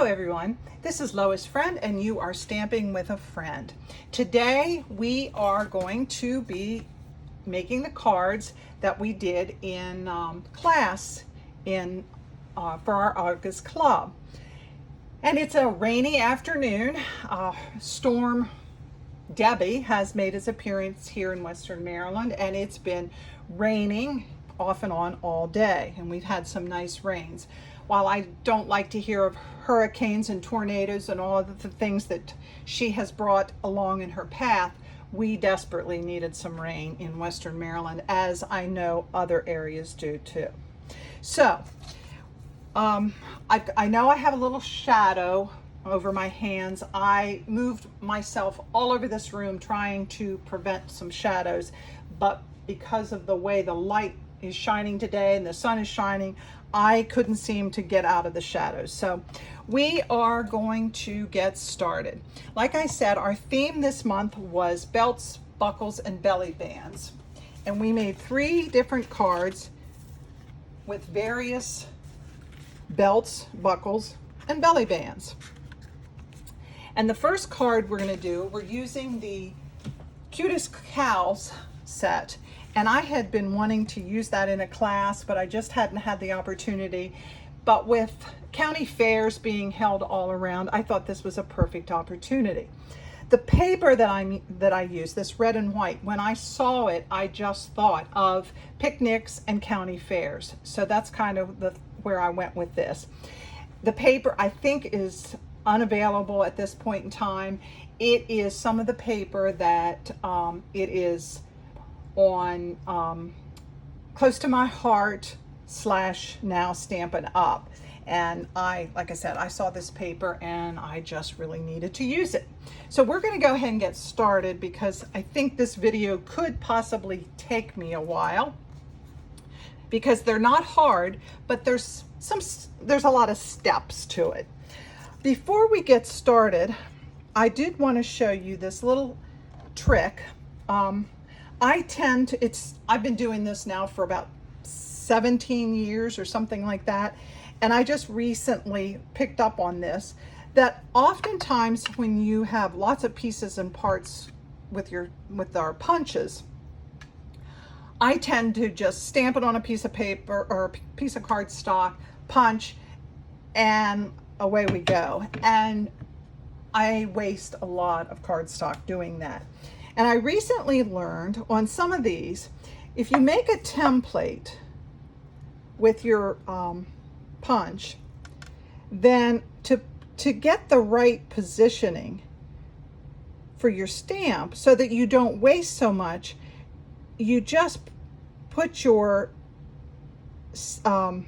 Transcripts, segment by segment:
Hello everyone, this is Lois Friend and you are Stamping with a Friend. Today we are going to be making the cards that we did in class for our August club. And it's a rainy afternoon. Storm Debbie has made its appearance here in Western Maryland, and it's been raining off and on all day, and we've had some nice rains. While I don't like to hear of hurricanes and tornadoes and all of the things that she has brought along in her path, we desperately needed some rain in Western Maryland, as I know other areas do too. So I know I have a little shadow over my hands. I moved myself all over this room trying to prevent some shadows, but because of the way the light is shining today and the sun is shining, I couldn't seem to get out of the shadows. So we are going to get started. Like I said, our theme this month was belts, buckles, and belly bands. And we made 3 different cards with various belts, buckles, and belly bands. And the first card we're going to do, we're using the Cutest Cows set. And I had been wanting to use that in a class, but I just hadn't had the opportunity. But with county fairs being held all around, I thought this was a perfect opportunity. The paper that I used, this red and white, when I saw it, I just thought of picnics and county fairs. So that's kind of where I went with this. The paper, I think, is unavailable at this point in time. It is some of the paper that it is on close to my heart / now Stampin' Up. And like I said, I saw this paper and I just really needed to use it. So we're going to go ahead and get started, because I think this video could possibly take me a while, because they're not hard, but there's a lot of steps to it. Before we get started, I did want to show you this little trick. I've been doing this now for about 17 years or something like that. And I just recently picked up on this, that oftentimes when you have lots of pieces and parts with our punches, I tend to just stamp it on a piece of paper or a piece of cardstock, punch, and away we go. And I waste a lot of cardstock doing that. And I recently learned on some of these, if you make a template with your punch, then to get the right positioning for your stamp so that you don't waste so much, you just put your stamp,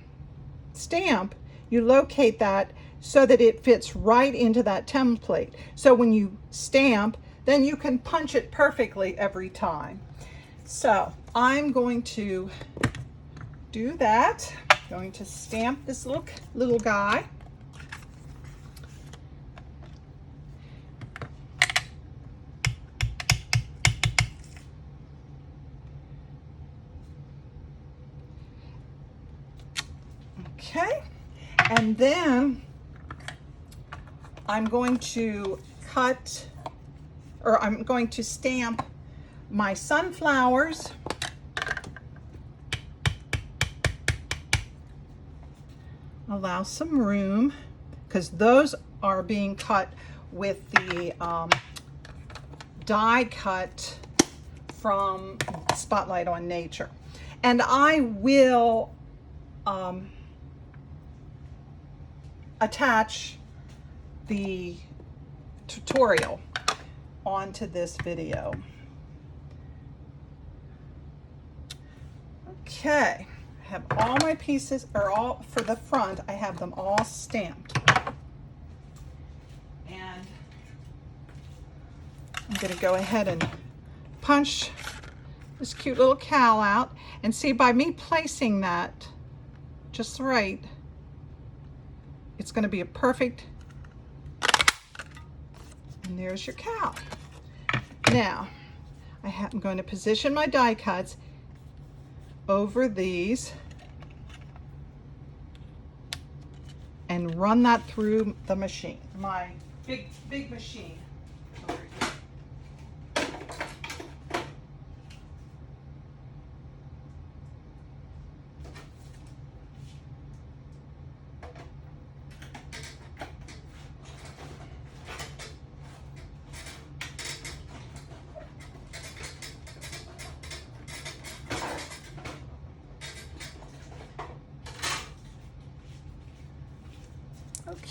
you locate that so that it fits right into that template. So when you stamp, then you can punch it perfectly every time. So I'm going to do that. I'm going to stamp this little guy. Okay, and then I'm going to I'm going to stamp my sunflowers. Allow some room, because those are being cut with the die cut from Spotlight on Nature. And I will attach the tutorial onto this video. Okay, I have all my pieces, or all for the front, I have them all stamped. And I'm going to go ahead and punch this cute little cow out, and see, by me placing that just right, it's going to be a perfect. And there's your cow. Now, I'm going to position my die cuts over these and run that through the machine, my big machine over here.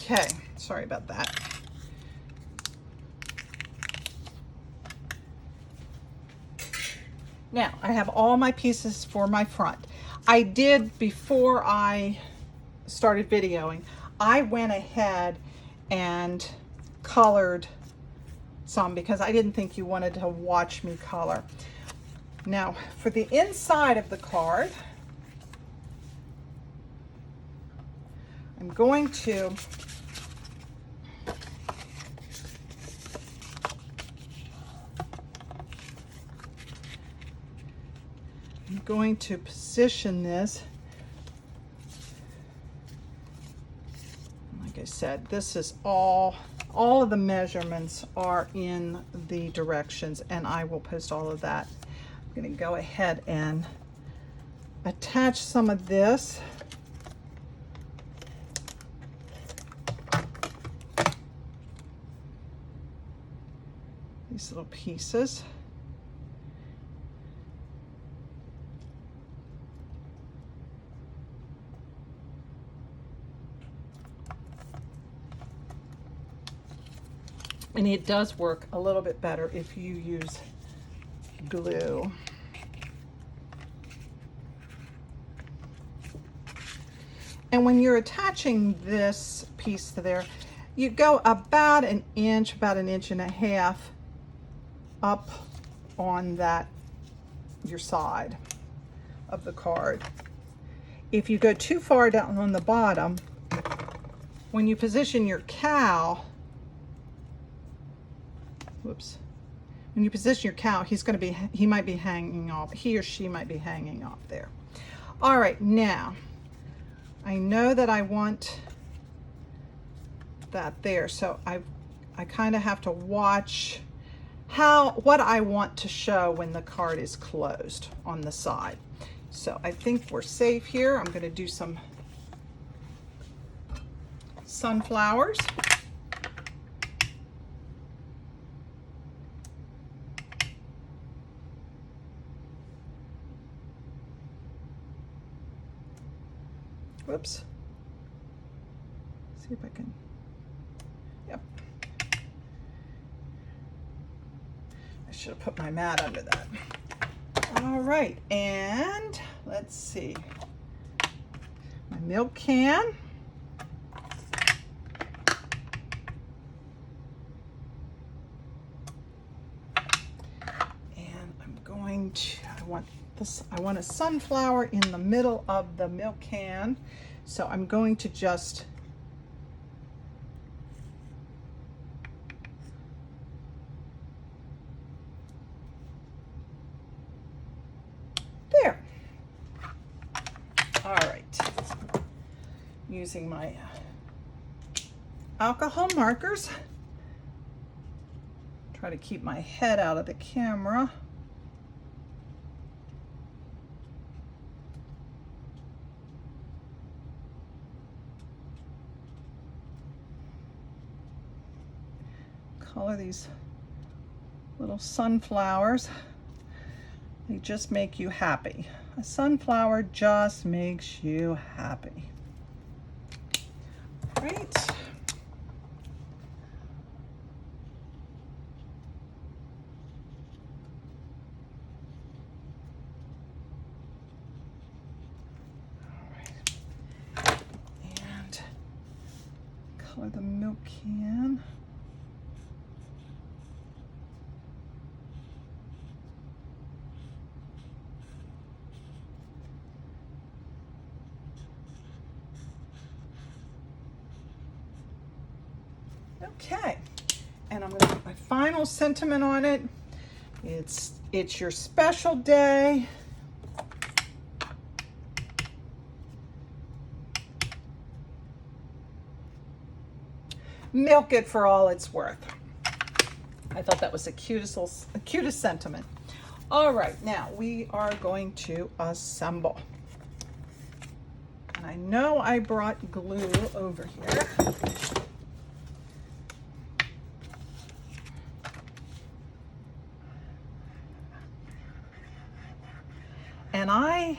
Okay, sorry about that. Now, I have all my pieces for my front. I did, before I started videoing, I went ahead and colored some because I didn't think you wanted to watch me color. Now, for the inside of the card, I'm going to position this. Like I said, this is all of the measurements are in the directions, and I will post all of that. I'm going to go ahead and attach some of this. These little pieces. And it does work a little bit better if you use glue. And when you're attaching this piece to there, you go about an inch and a half up on that, your side of the card. If you go too far down on the bottom, when you position your cow, when you position your cow, he might be hanging off, he or she might be hanging off there. All right, now, I know that I want that there, so I kind of have to watch what I want to show when the card is closed on the side. So I think we're safe here. I'm going to do some sunflowers. Whoops. See if I can. Yep. I should have put my mat under that. All right, and let's see. My milk can. And I'm going to, I want a sunflower in the middle of the milk can. So I'm going to just there. All right. Using my alcohol markers. Try to keep my head out of the camera. Color these little sunflowers. They just make you happy. A sunflower just makes you happy. Right. All right. And color the milk can. Okay, and I'm going to put my final sentiment on it. It's your special day. milk it for all it's worth. I thought that was the cutest sentiment. All right, now we are going to assemble. And I know I brought glue over here. And I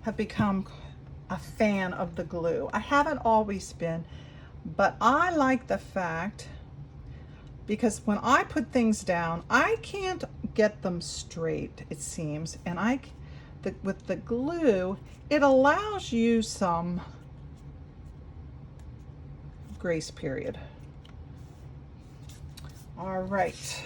have become a fan of the glue. I haven't always been, but I like the fact, because when I put things down, I can't get them straight, it seems. And with the glue, it allows you some grace period. All right.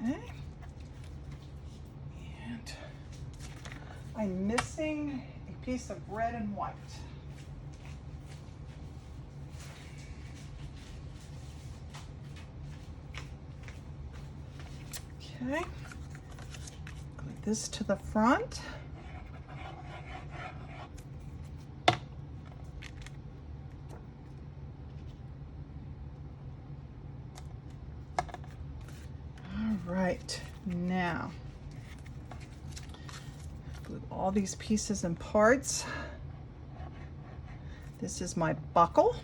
Okay. And I'm missing a piece of red and white. Okay. Glue this to the front. Right, now glue all these pieces and parts. This is my buckle.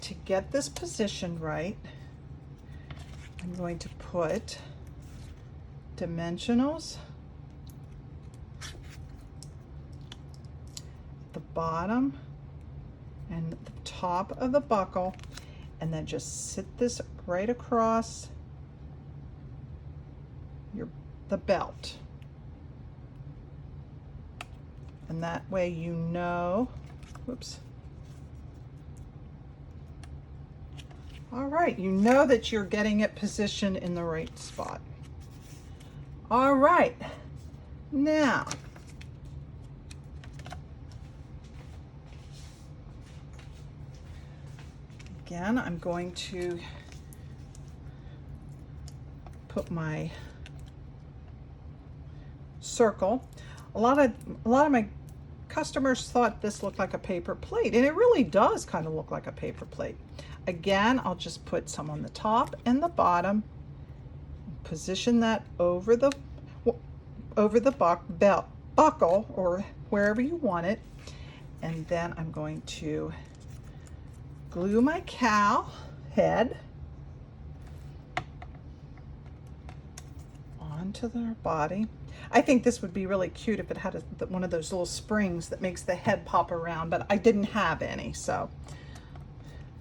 To get this positioned right, I'm going to put dimensionals at the bottom and the top of the buckle, and then just sit this right across the belt. And that way you know, whoops. All right, you know that you're getting it positioned in the right spot. All right, now, again, I'm going to put my circle. A lot of my customers thought this looked like a paper plate, and it really does kind of look like a paper plate. Again, I'll just put some on the top and the bottom, position that over the buckle or wherever you want it, and then I'm going to glue my cowl head onto their body. I think this would be really cute if it had one of those little springs that makes the head pop around, but I didn't have any, so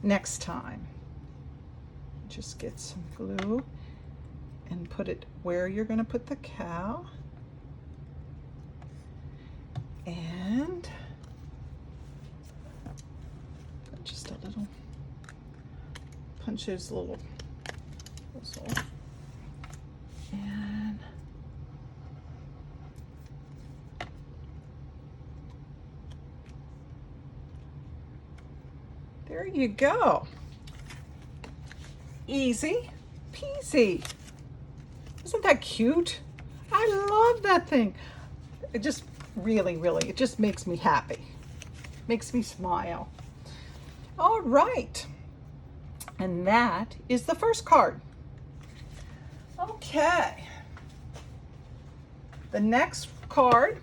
next time, just get some glue and put it where you're going to put the cowl. And just a little, punch those little holes. And there you go. Easy peasy. Isn't that cute? I love that thing. It just really, it just makes me happy. Makes me smile. All right. And that is the first card. Okay. The next card.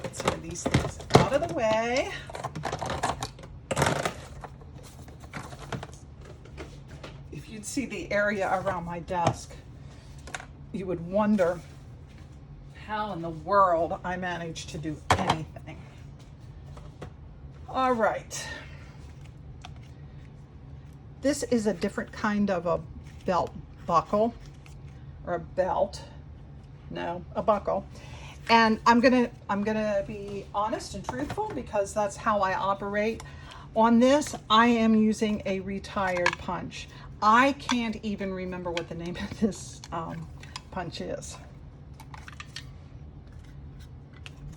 Get some of these things out of the way. If you'd see the area around my desk, you would wonder how in the world I managed to do anything. All right. This is a different kind of a belt buckle, or a belt. No, a buckle. And I'm gonna be honest and truthful because that's how I operate. On this, I am using a retired punch. I can't even remember what the name of this punch is.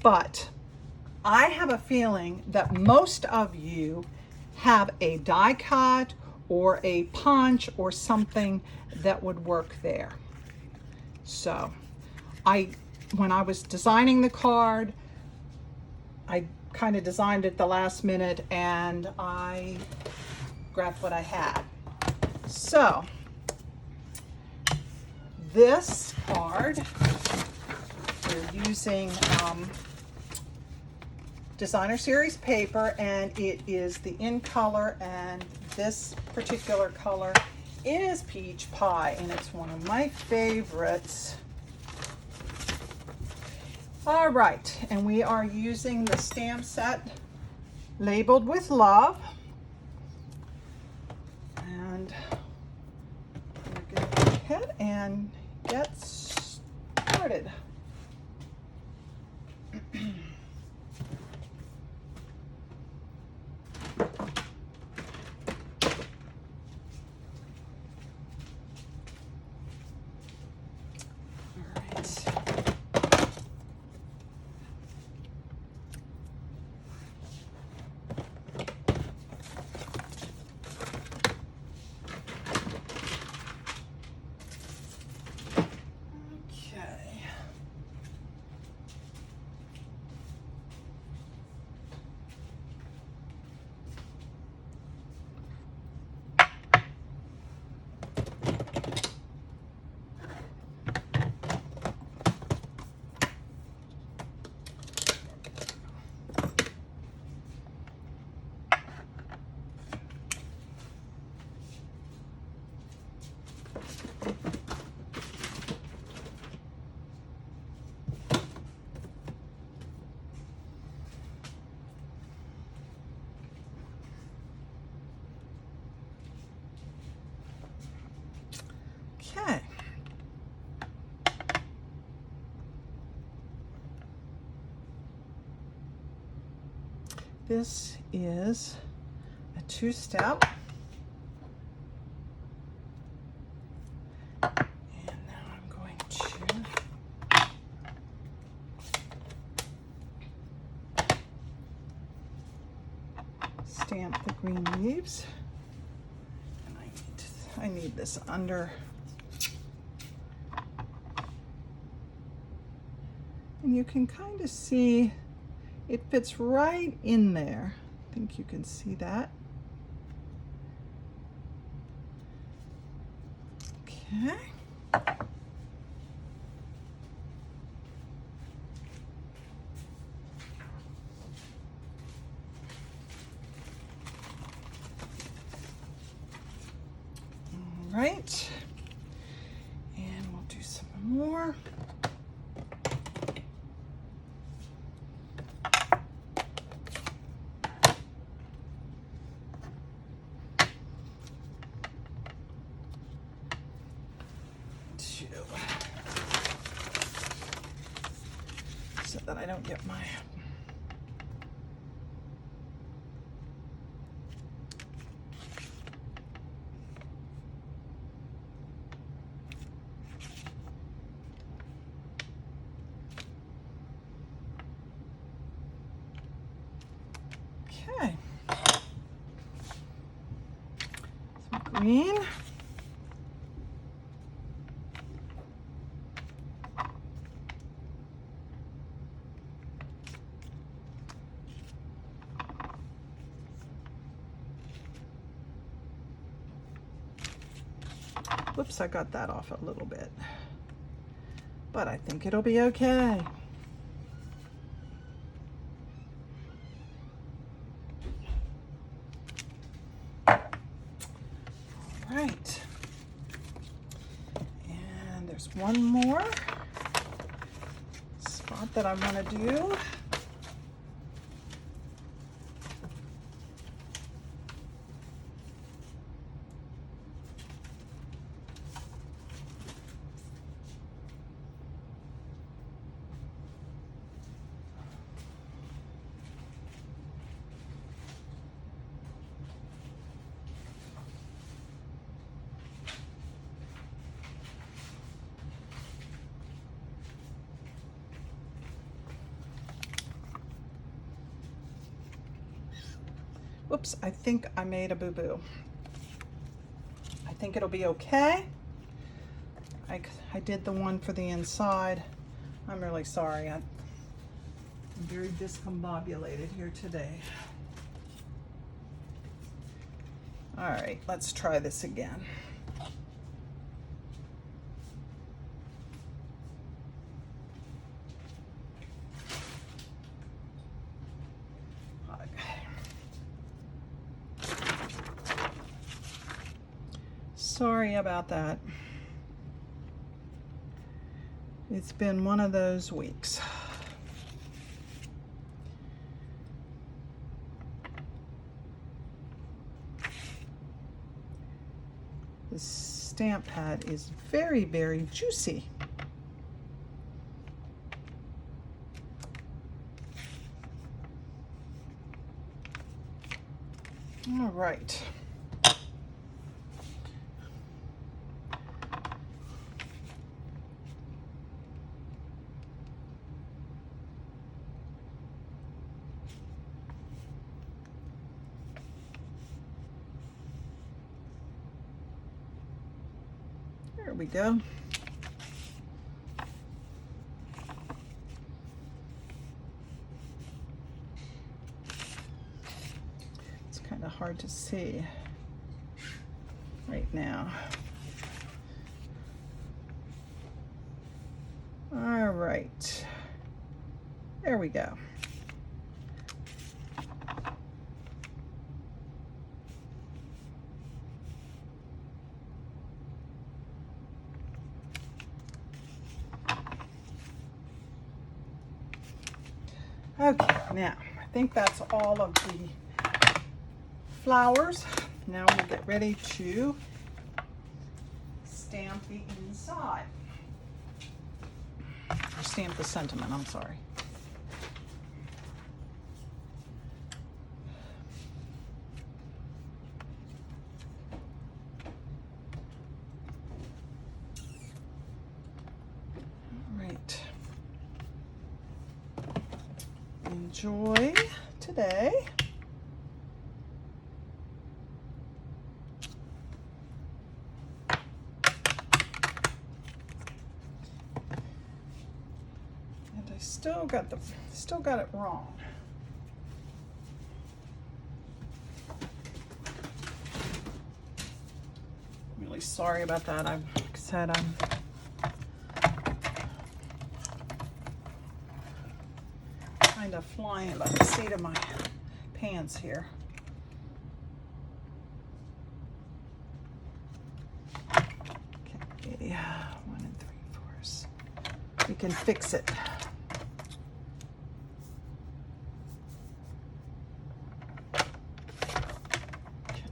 But I have a feeling that most of you have a die cut or a punch or something that would work there. So when I was designing the card, I kind of designed it the last minute and I grabbed what I had. So this card, we're using designer series paper, and it is the in color, and this particular color is peach pie, and it's one of my favorites. All right, and we are using the stamp set labeled with love, and we're going to go ahead and get started. Okay. This is a two-step. And now I'm going to stamp the green leaves. And I need this under. And you can kind of see it fits right in there. I think you can see that. Okay. All right. And we'll do some more. So that I don't get my okay. Some green. Whoops, I got that off a little bit, but I think it'll be okay. All right, and there's one more. that I want to do. Whoops, I think I made a boo-boo. I think it'll be okay. I did the one for the inside. I'm really sorry. I'm very discombobulated here today. All right, let's try this again. Sorry about that. It's been one of those weeks. The stamp pad is very, very juicy. All right. There we go. It's kind of hard to see right now. All right, there we go. Okay, now I think that's all of the flowers. Now we'll get ready to stamp the inside. Or stamp the sentiment, I'm sorry. All right. Enjoy today. And I still got it wrong. I'm really sorry about that. Like I said, I'm kind of flying by the seat of my pants here. Okay, 1 3/4. We can fix it. Okay.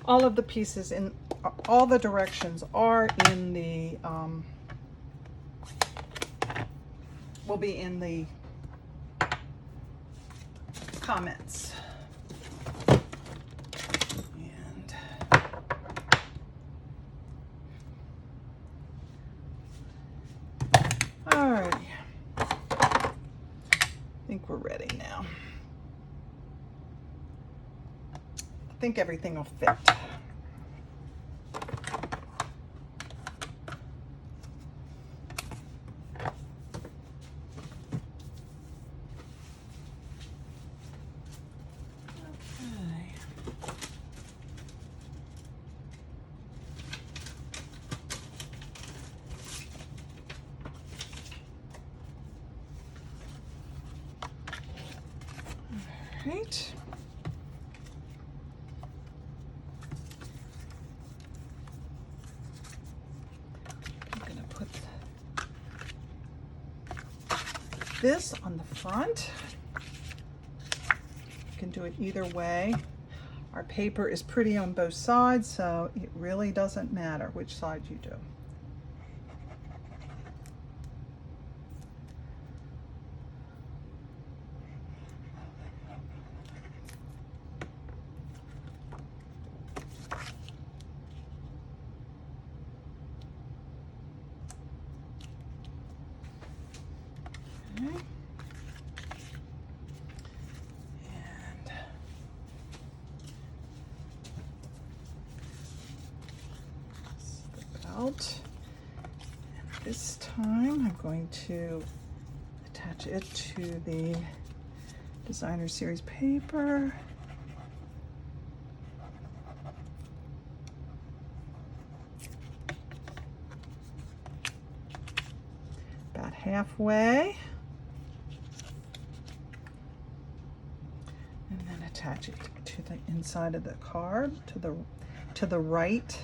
All of the pieces in all the directions are in the will be in the comments. And all right, I think we're ready now. I think everything will fit. Right. this on the front. You can do it either way. Our paper is pretty on both sides, so it really doesn't matter which side you do. Okay. Out. And this time I'm going to attach it to the designer series paper. About halfway. And then attach it to the inside of the card, to the right.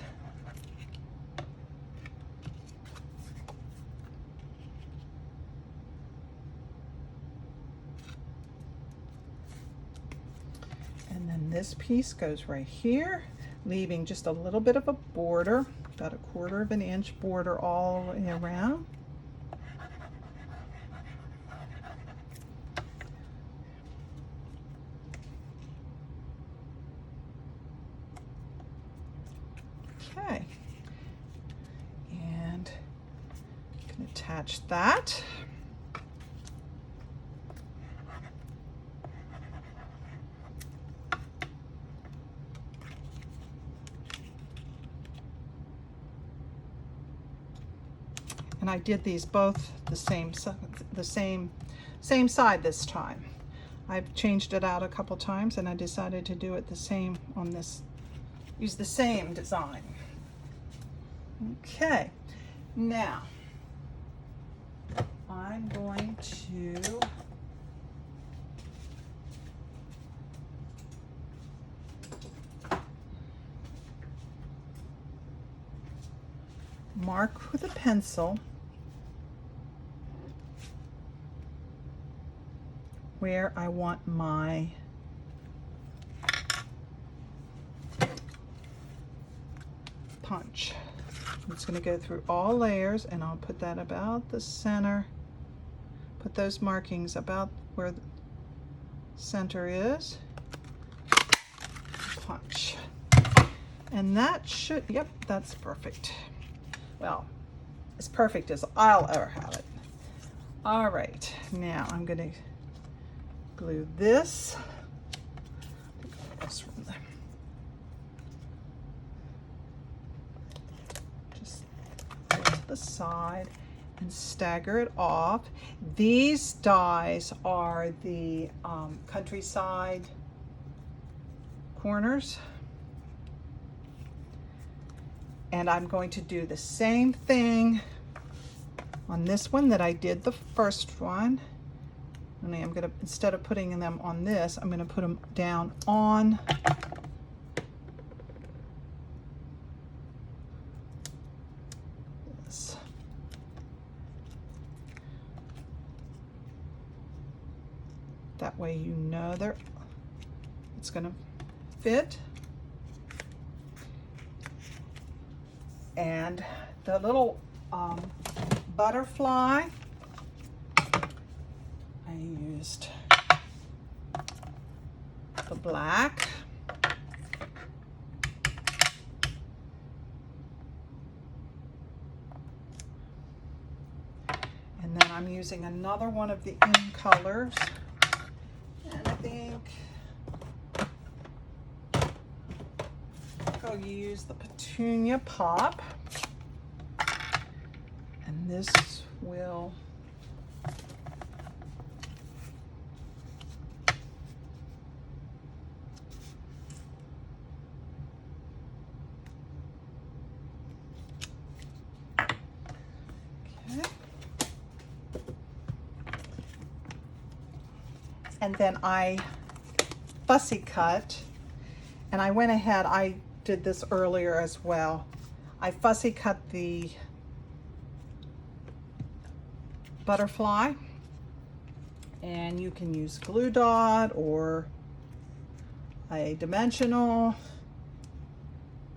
And then this piece goes right here, leaving just a little bit of a border, about 1/4 of an inch border all the way around. Okay, and you can attach that. And I did these both the same side this time. I've changed it out a couple times, and I decided to do it the same on this. Use the same design. Okay, now I'm going to mark with a pencil where I want my punch. I'm just going to go through all layers, and I'll put that about the center. Put those markings about where the center is. Punch. And that should, yep, that's perfect. Well, as perfect as I'll ever have it. All right, now I'm going to glue this. Just go to the side and stagger it off. These dies are the countryside corners. And I'm going to do the same thing on this one that I did the first one. And I'm going to, instead of putting them on this, I'm going to put them down on this. That way you know it's going to fit. And the little butterfly, I used the black. And then I'm using another one of the in colors. And I think I'll use the Petunia Pop. And this will and then I fussy cut, and I went ahead, I did this earlier as well. I fussy cut the butterfly, And you can use glue dot or a dimensional,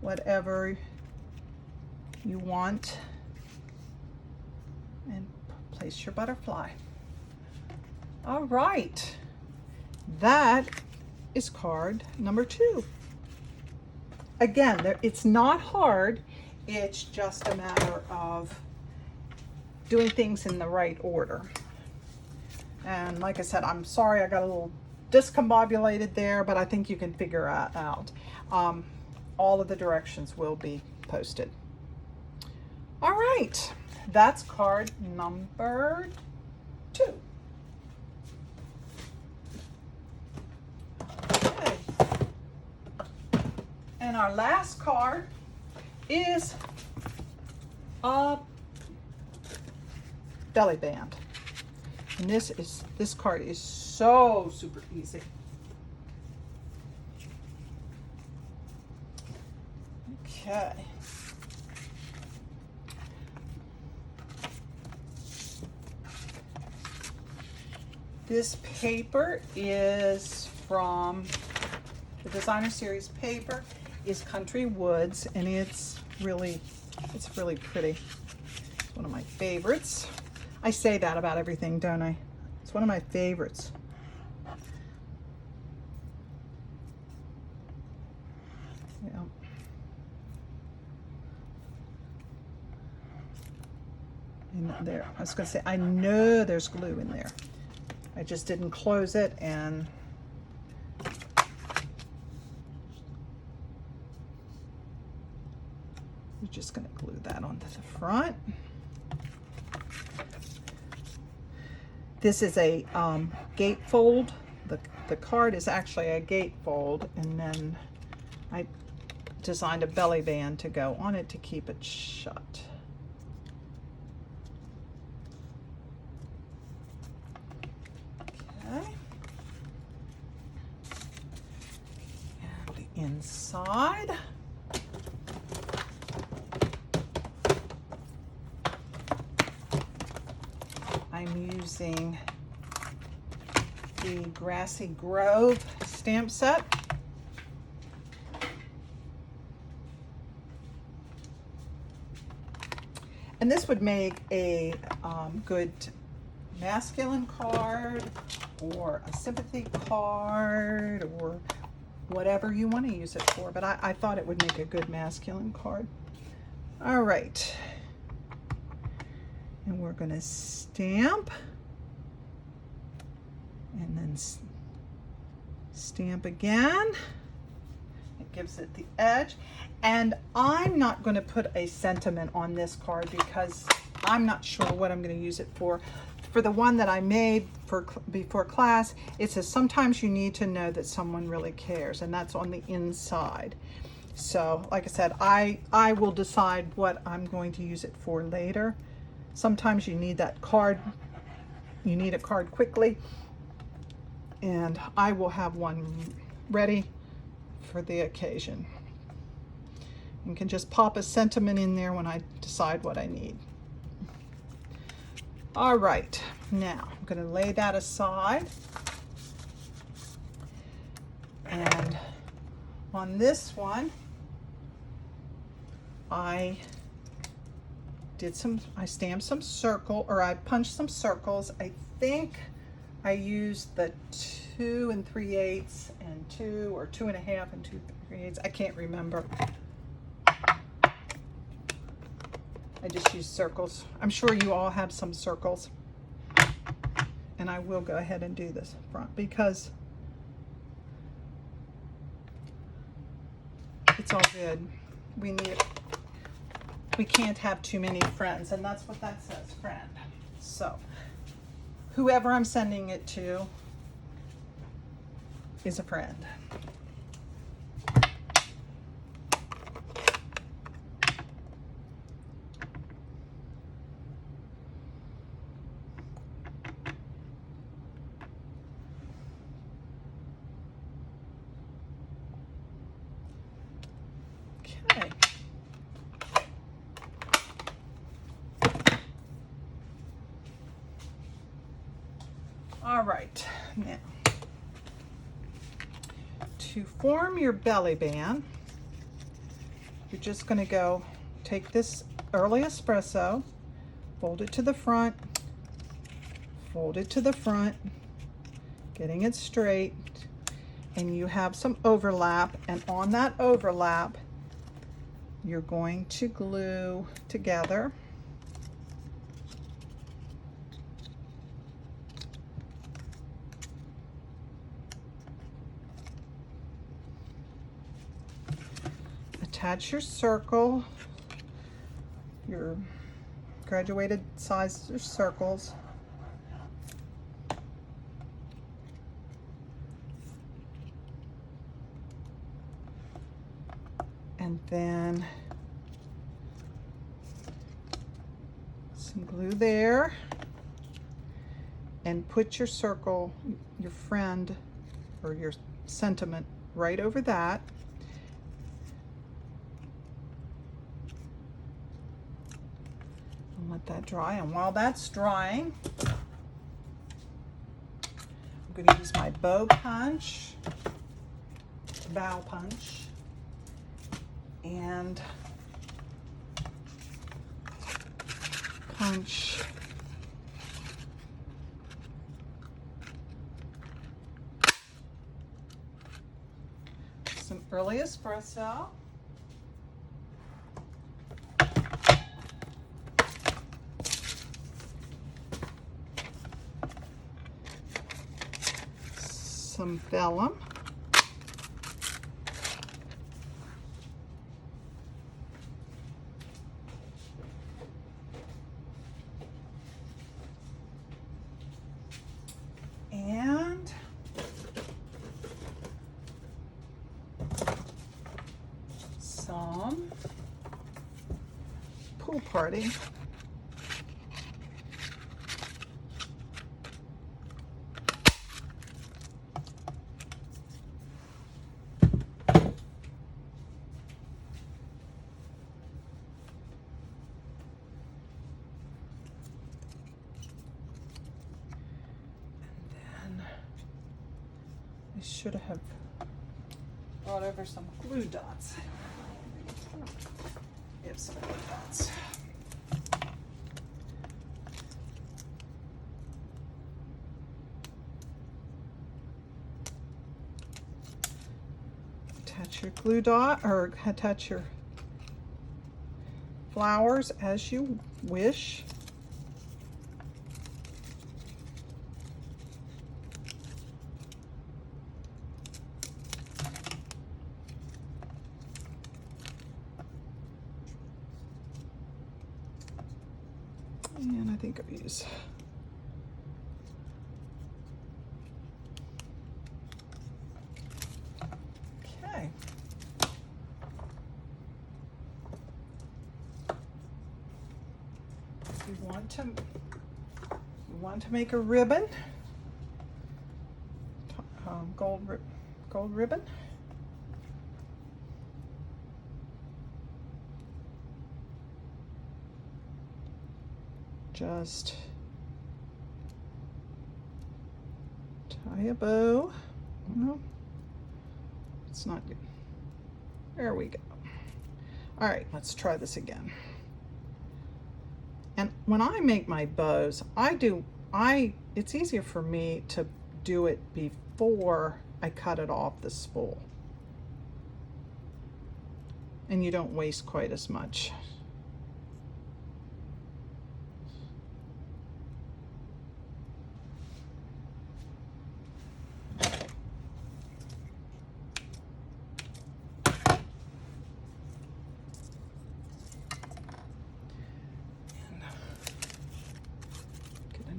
whatever you want, and place your butterfly. All right, that is card number 2. Again, it's not hard, it's just a matter of doing things in the right order. And like I said, I'm sorry I got a little discombobulated there, but I think you can figure it out. All of the directions will be posted. All right, that's card number 2. Okay. And our last card is a belly band. And this card is so super easy. Okay. This paper is from the Designer Series paper is Country Woods, and it's really pretty. It's one of my favorites. I say that about everything, don't I? It's one of my favorites. Yeah. And there, I was gonna say, I know there's glue in there. I just didn't close it, and we're just gonna glue that onto the front. This is a gatefold. The card is actually a gatefold, and then I designed a belly band to go on it to keep it shut. Okay. And the inside. I'm using the Grassy Grove stamp set. And this would make a good masculine card or a sympathy card or whatever you want to use it for. But I thought it would make a good masculine card. All right. And we're going to stamp and then stamp again. It gives it the edge. And I'm not going to put a sentiment on this card because I'm not sure what I'm going to use it for. For the one that I made for before class, it says sometimes you need to know that someone really cares, and that's on the inside. So like I said, I will decide what I'm going to use it for later. Sometimes you need that card, you need a card quickly, and I will have one ready for the occasion. You can just pop a sentiment in there when I decide what I need. All right, now I'm going to lay that aside. And on this one, I stamped some circle, or I punched some circles. I think I used the 2 3/8 and 2 or 2 1/2 and 2 3/8. I can't remember. I just used circles. I'm sure you all have some circles. And I will go ahead and do this front because it's all good. We need it. We can't have too many friends, and that's what that says, friend. So whoever I'm sending it to is a friend. Okay. All right, now to form your belly band, you're just going to go take this early espresso, fold it to the front, fold it to the front, getting it straight, and you have some overlap, and on that overlap you're going to glue together. Attach your circle, your graduated size circles. And then some glue there, and put your circle, your friend or your sentiment right over that. And let that dry, and while that's drying, I'm going to use my bow punch, and punch some early espresso. Some vellum. And some Pool Party. I should have brought over some glue dots. We have some glue dots. Attach your glue dot, or attach your flowers as you wish. And I think I'll use okay. You want to make a ribbon, gold ribbon. Just tie a bow. No, it's not good. There we go. All right, let's try this again. And when I make my bows, it's easier for me to do it before I cut it off the spool. And you don't waste quite as much.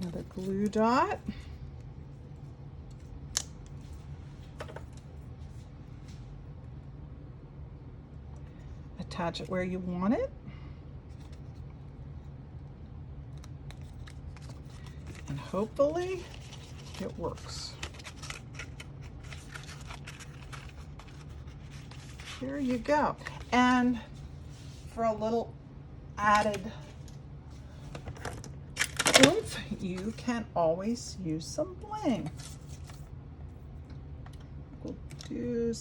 Another glue dot. Attach it where you want it. And hopefully it works. Here you go. And for a little added oomph, life, you can always use some bling. We'll do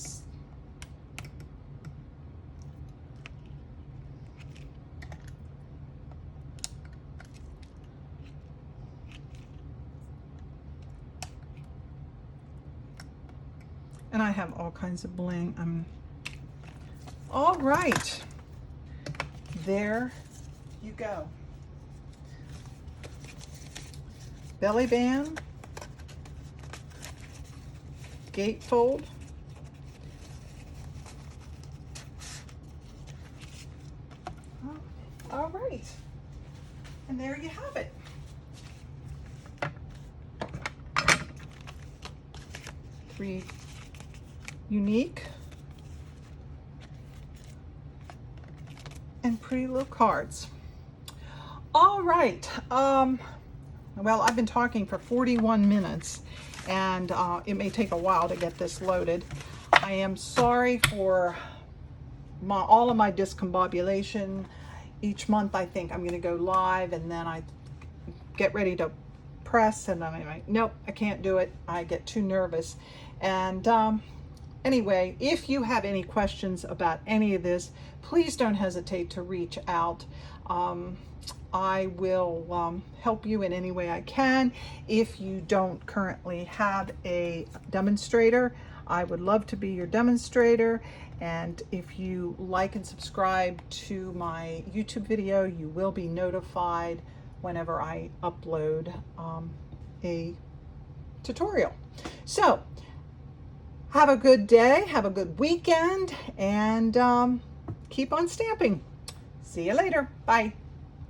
and I have all kinds of bling. All right, there you go. Belly band, gatefold, all right, and there you have it. Three unique and pretty little cards. All right, well, I've been talking for 41 minutes, and it may take a while to get this loaded. I am sorry for all of my discombobulation. Each month I think I'm going to go live, and then I get ready to press, and then I'm like, nope, I can't do it. I get too nervous. And anyway, if you have any questions about any of this, please don't hesitate to reach out. I will help you in any way I can. If you don't currently have a demonstrator, I would love to be your demonstrator. And if you like and subscribe to my YouTube video, you will be notified whenever I upload a tutorial. So have a good day, have a good weekend, and keep on stamping. See you later. Bye.